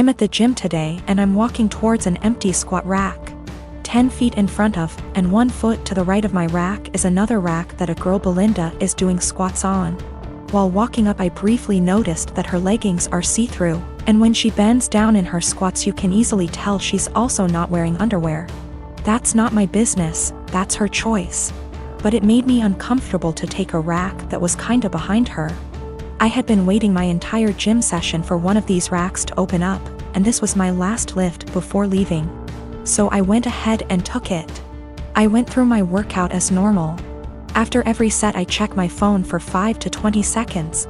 I'm at the gym today and I'm walking towards an empty squat rack. 10 feet in front of, and 1 foot to the right of my rack is another rack that a girl Belinda is doing squats on. While walking up I briefly noticed that her leggings are see-through, and when she bends down in her squats you can easily tell she's also not wearing underwear. That's not my business, that's her choice. But it made me uncomfortable to take a rack that was kinda behind her. I had been waiting my entire gym session for one of these racks to open up, and this was my last lift before leaving. So I went ahead and took it. I went through my workout as normal. After every set I check my phone for 5 to 20 seconds.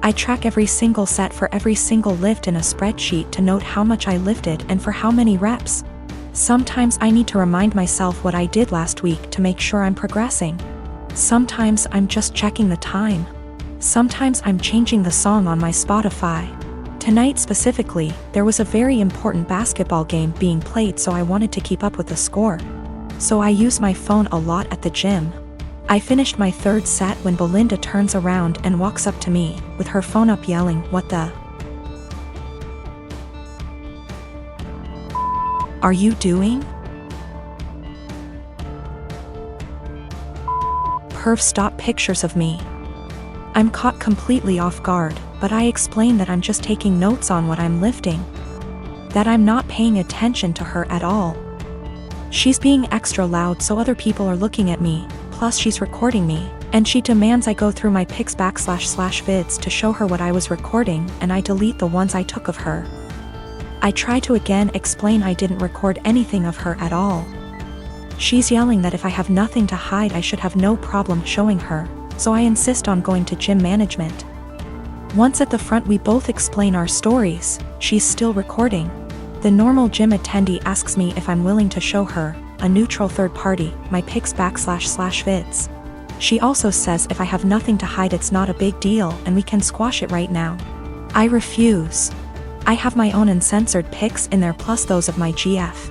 I track every single set for every single lift in a spreadsheet to note how much I lifted and for how many reps. Sometimes I need to remind myself what I did last week to make sure I'm progressing. Sometimes I'm just checking the time. Sometimes I'm changing the song on my Spotify. Tonight specifically, there was a very important basketball game being played, so I wanted to keep up with the score. So I use my phone a lot at the gym. I finished my 3rd set when Belinda turns around and walks up to me, with her phone up yelling, "What the are you doing?" Perv stop pictures of me. I'm caught completely off guard, but I explain that I'm just taking notes on what I'm lifting. That I'm not paying attention to her at all. She's being extra loud so other people are looking at me, plus she's recording me, and she demands I go through my pics /vids to show her what I was recording, and I delete the ones I took of her. I try to again explain I didn't record anything of her at all. She's yelling that if I have nothing to hide I should have no problem showing her, so I insist on going to gym management. Once at the front we both explain our stories. She's still recording. The normal gym attendee asks me if I'm willing to show her, a neutral third party, my pics /vids. She also says if I have nothing to hide it's not a big deal and we can squash it right now. I refuse. I have my own uncensored pics in there plus those of my GF.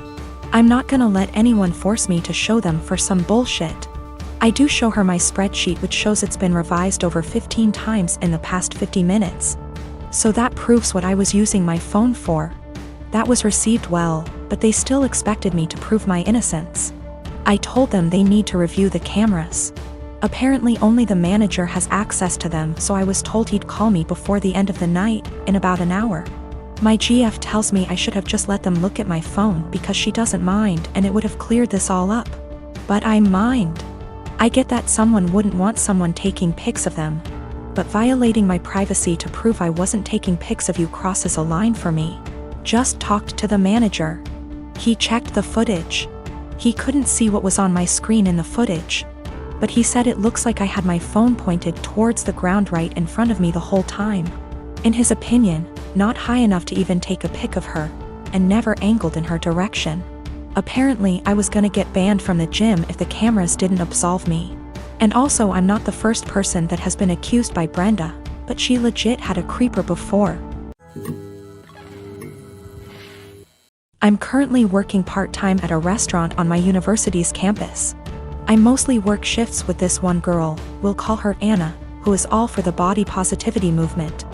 I'm not gonna let anyone force me to show them for some bullshit. I do show her my spreadsheet which shows it's been revised over 15 times in the past 50 minutes. So that proves what I was using my phone for. That was received well, but they still expected me to prove my innocence. I told them they need to review the cameras. Apparently only the manager has access to them, so I was told he'd call me before the end of the night, in about an hour. My GF tells me I should have just let them look at my phone because she doesn't mind and it would have cleared this all up. But I mind. I get that someone wouldn't want someone taking pics of them. But violating my privacy to prove I wasn't taking pics of you crosses a line for me. Just talked to the manager. He checked the footage. He couldn't see what was on my screen in the footage. But he said it looks like I had my phone pointed towards the ground right in front of me the whole time. In his opinion, not high enough to even take a pic of her, and never angled in her direction. Apparently I was gonna get banned from the gym if the cameras didn't absolve me. And also I'm not the first person that has been accused by Brenda, but she legit had a creeper before. I'm currently working part-time at a restaurant on my university's campus. I mostly work shifts with this one girl, we'll call her Anna, who is all for the body positivity movement.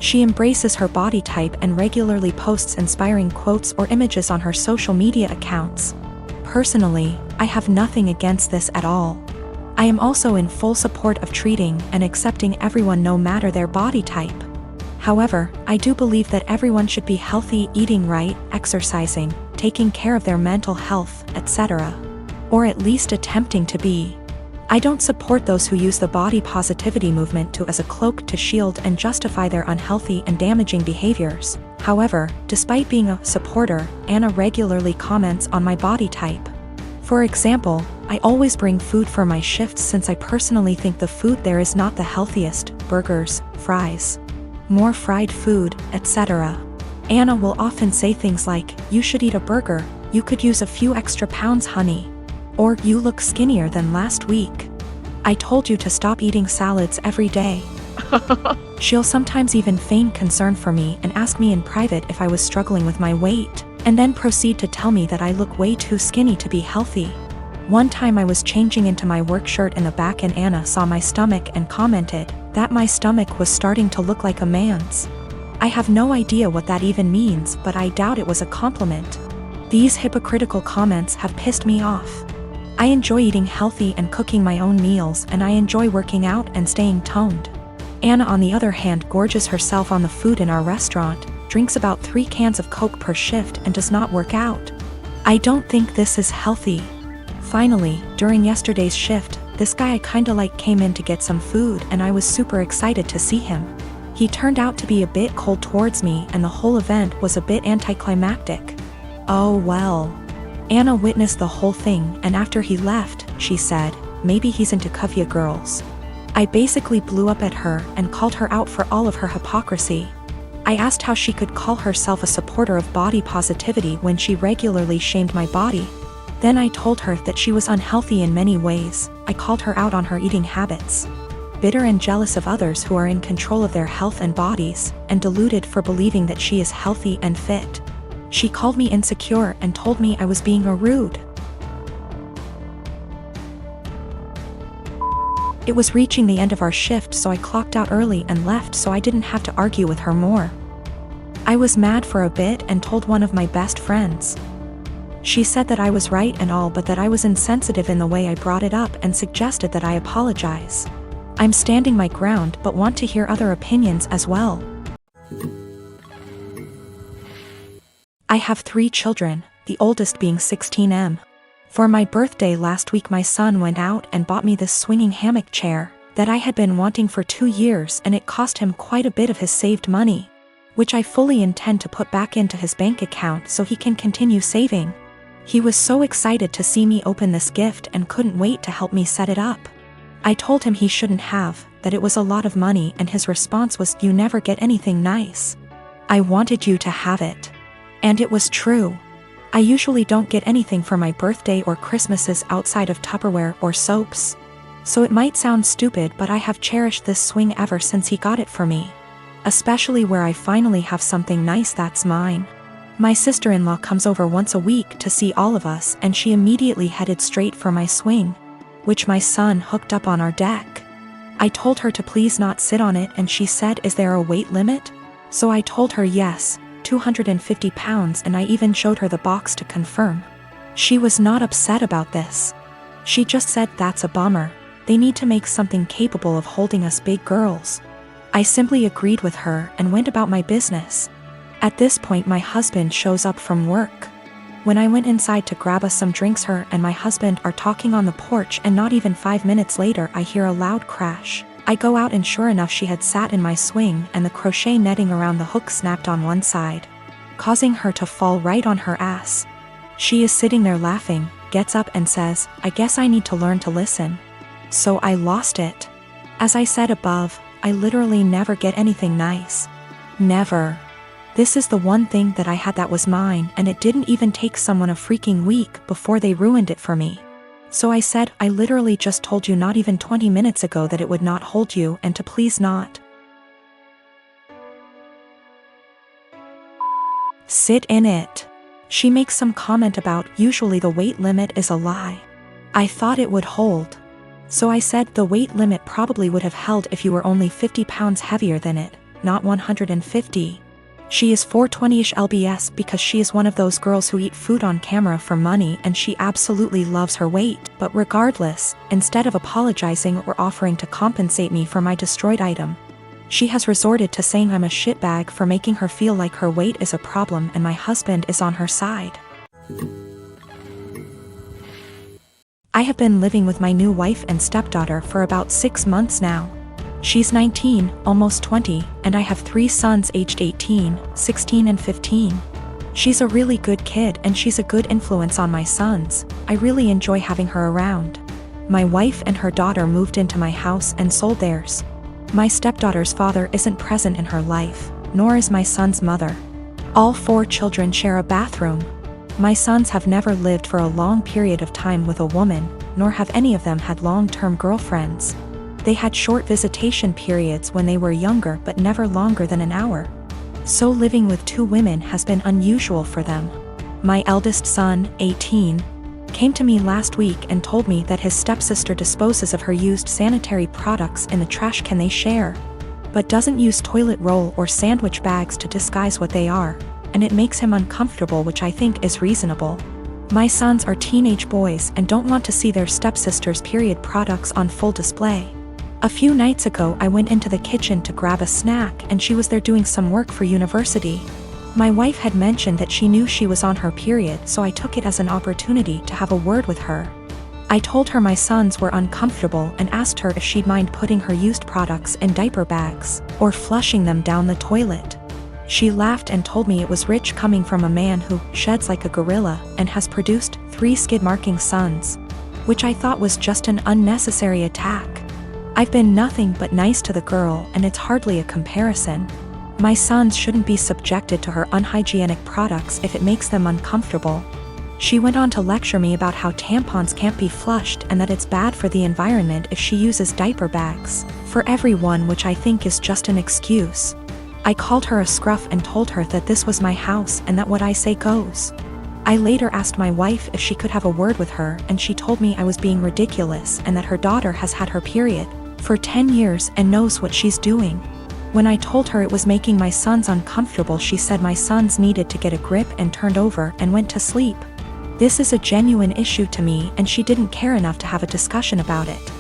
She embraces her body type and regularly posts inspiring quotes or images on her social media accounts. Personally, I have nothing against this at all. I am also in full support of treating and accepting everyone no matter their body type. However, I do believe that everyone should be healthy, eating right, exercising, taking care of their mental health, etc. Or at least attempting to be. I don't support those who use the body positivity movement as a cloak to shield and justify their unhealthy and damaging behaviors. However, despite being a supporter, Anna regularly comments on my body type. For example, I always bring food for my shifts since I personally think the food there is not the healthiest, burgers, fries, more fried food, etc. Anna will often say things like, "You should eat a burger, you could use a few extra pounds, honey." Or, "You look skinnier than last week. I told you to stop eating salads every day." She'll sometimes even feign concern for me and ask me in private if I was struggling with my weight, and then proceed to tell me that I look way too skinny to be healthy. One time I was changing into my work shirt in the back and Anna saw my stomach and commented that my stomach was starting to look like a man's. I have no idea what that even means, but I doubt it was a compliment. These hypocritical comments have pissed me off. I enjoy eating healthy and cooking my own meals, and I enjoy working out and staying toned. Anna, on the other hand, gorges herself on the food in our restaurant, drinks about 3 cans of Coke per shift, and does not work out. I don't think this is healthy. Finally, during yesterday's shift, this guy I kinda like came in to get some food, and I was super excited to see him. He turned out to be a bit cold towards me, and the whole event was a bit anticlimactic. Oh well. Anna witnessed the whole thing, and after he left, she said, maybe he's into Kuvya girls. I basically blew up at her and called her out for all of her hypocrisy. I asked how she could call herself a supporter of body positivity when she regularly shamed my body. Then I told her that she was unhealthy in many ways. I called her out on her eating habits. Bitter and jealous of others who are in control of their health and bodies, and deluded for believing that she is healthy and fit. She called me insecure and told me I was being rude. It was reaching the end of our shift, so I clocked out early and left so I didn't have to argue with her more. I was mad for a bit and told one of my best friends. She said that I was right and all, but that I was insensitive in the way I brought it up and suggested that I apologize. I'm standing my ground but want to hear other opinions as well. I have 3 children, the oldest being 16M. For my birthday last week, my son went out and bought me this swinging hammock chair that I had been wanting for 2 years, and it cost him quite a bit of his saved money, which I fully intend to put back into his bank account so he can continue saving. He was so excited to see me open this gift and couldn't wait to help me set it up. I told him he shouldn't have, that it was a lot of money, and his response was, "You never get anything nice. I wanted you to have it." And it was true. I usually don't get anything for my birthday or Christmases outside of Tupperware or soaps. So it might sound stupid, but I have cherished this swing ever since he got it for me. Especially where I finally have something nice that's mine. My sister-in-law comes over once a week to see all of us, and she immediately headed straight for my swing, which my son hooked up on our deck. I told her to please not sit on it, and she said, "Is there a weight limit?" So I told her yes, 250 pounds, and I even showed her the box to confirm. She was not upset about this. She just said, "That's a bummer. They need to make something capable of holding us big girls." I simply agreed with her and went about my business. At this point, my husband shows up from work. When I went inside to grab us some drinks, her and my husband are talking on the porch, and not even 5 minutes later I hear a loud crash. I go out, and sure enough, she had sat in my swing, and the crochet netting around the hook snapped on one side, causing her to fall right on her ass. She is sitting there laughing, gets up and says, "I guess I need to learn to listen." So I lost it. As I said above, I literally never get anything nice. Never. This is the one thing that I had that was mine, and it didn't even take someone a freaking week before they ruined it for me. So I said, "I literally just told you not even 20 minutes ago that it would not hold you, and to please not sit in it." She makes some comment about, "Usually the weight limit is a lie. I thought it would hold." So I said, "The weight limit probably would have held if you were only 50 pounds heavier than it, not 150. She is 420-ish lbs because she is one of those girls who eat food on camera for money, and she absolutely loves her weight. But regardless, instead of apologizing or offering to compensate me for my destroyed item, she has resorted to saying I'm a shitbag for making her feel like her weight is a problem and my husband is on her side. I have been living with my new wife and stepdaughter for about 6 months now. She's 19, almost 20, and I have 3 sons aged 18, 16 and 15. She's a really good kid, and she's a good influence on my sons. I really enjoy having her around. My wife and her daughter moved into my house and sold theirs. My stepdaughter's father isn't present in her life, nor is my son's mother. All 4 children share a bathroom. My sons have never lived for a long period of time with a woman, nor have any of them had long-term girlfriends. They had short visitation periods when they were younger, but never longer than an hour. So living with 2 women has been unusual for them. My eldest son, 18, came to me last week and told me that his stepsister disposes of her used sanitary products in the trash can they share. but doesn't use toilet roll or sandwich bags to disguise what they are, and it makes him uncomfortable, which I think is reasonable. My sons are teenage boys and don't want to see their stepsister's period products on full display. A few nights ago I went into the kitchen to grab a snack and she was there doing some work for university. My wife had mentioned that she knew she was on her period, so I took it as an opportunity to have a word with her. I told her my sons were uncomfortable and asked her if she'd mind putting her used products in diaper bags or flushing them down the toilet. She laughed and told me it was rich coming from a man who sheds like a gorilla and has produced 3 skid-marking sons, which I thought was just an unnecessary attack. I've been nothing but nice to the girl, and it's hardly a comparison. My sons shouldn't be subjected to her unhygienic products if it makes them uncomfortable. She went on to lecture me about how tampons can't be flushed and that it's bad for the environment if she uses diaper bags for everyone, which I think is just an excuse. I called her a scruff and told her that this was my house and that what I say goes. I later asked my wife if she could have a word with her, and she told me I was being ridiculous and that her daughter has had her period for 10 years and knows what she's doing. When I told her it was making my sons uncomfortable, she said my sons needed to get a grip and turned over and went to sleep. This is a genuine issue to me, and she didn't care enough to have a discussion about it.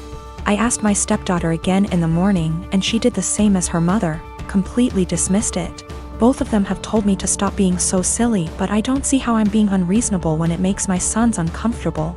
I asked my stepdaughter again in the morning, and she did the same as her mother, completely dismissed it. Both of them have told me to stop being so silly, but I don't see how I'm being unreasonable when it makes my sons uncomfortable.